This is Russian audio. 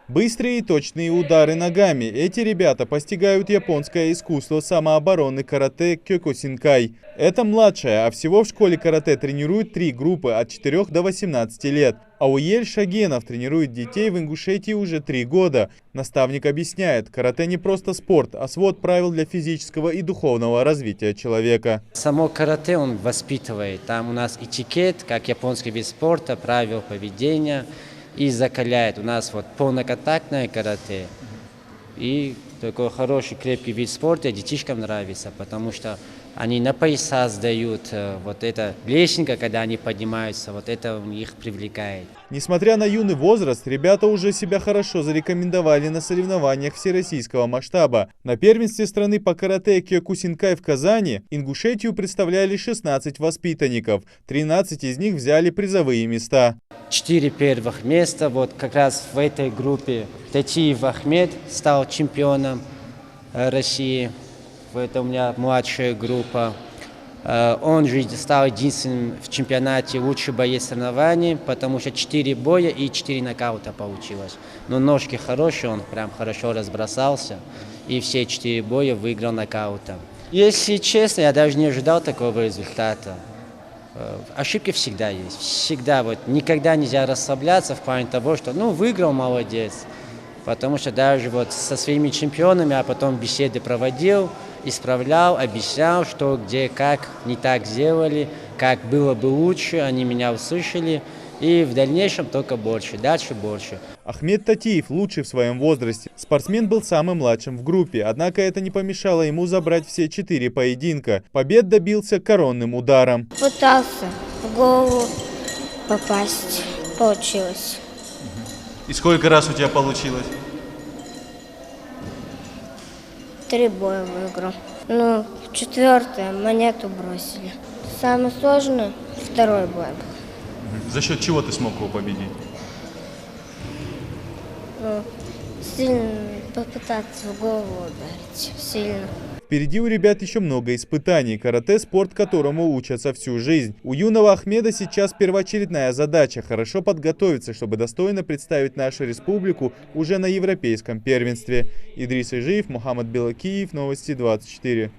Быстрые и точные удары ногами. Эти ребята постигают японское искусство самообороны карате Кёкусинкай. Это младшая, а всего в школе карате тренируют 3 группы от 4 до 18 лет. Ауель Шагенов тренирует детей в Ингушетии уже 3 года. Наставник объясняет, карате не просто спорт, а свод правил для физического и духовного развития человека. Само карате он воспитывает. Там у нас этикет, как японский вид спорта, правила поведения. И закаляет. У нас вот полноконтактное карате. И такой хороший, крепкий вид спорта детишкам нравится, потому что они на пояса сдают, вот эта лестница, когда они поднимаются, вот это их привлекает. Несмотря на юный возраст, ребята уже себя хорошо зарекомендовали на соревнованиях всероссийского масштаба. На первенстве страны по карате Кёкусинкай в Казани Ингушетию представляли 16 воспитанников. 13 из них взяли призовые места. 4 первых места, вот как раз в этой группе Татиев Ахмед стал чемпионом России. Это у меня младшая группа. Он же стал единственным в чемпионате лучший боец соревнований, потому что 4 боя и 4 нокаута получилось. Но ножки хорошие, он прям хорошо разбросался. И все 4 боя выиграл нокаутом. Если честно, я даже не ожидал такого результата. Ошибки всегда есть. Всегда. Вот, никогда нельзя расслабляться в плане того, что выиграл, молодец. Потому что даже вот со своими чемпионами я потом беседы проводил, исправлял, объяснял, что где, как не так сделали, как было бы лучше, они меня услышали. И в дальнейшем только больше, дальше больше. Ахмед Татиев лучший в своем возрасте. Спортсмен был самым младшим в группе, однако это не помешало ему забрать все 4 поединка. Побед добился коронным ударом. Пытался в голову попасть. Получилось. И сколько раз у тебя получилось? 3 боя выиграл. В 4-е монету бросили. Самый сложный 2-й бой был. За счет чего ты смог его победить? Сильно попытаться в голову ударить. Сильно. Впереди у ребят еще много испытаний. Карате – спорт, которому учатся всю жизнь. У юного Ахмеда сейчас первоочередная задача – хорошо подготовиться, чтобы достойно представить нашу республику уже на европейском первенстве. Идрис Ижиев, Мухаммад Белакиев, Новости 24.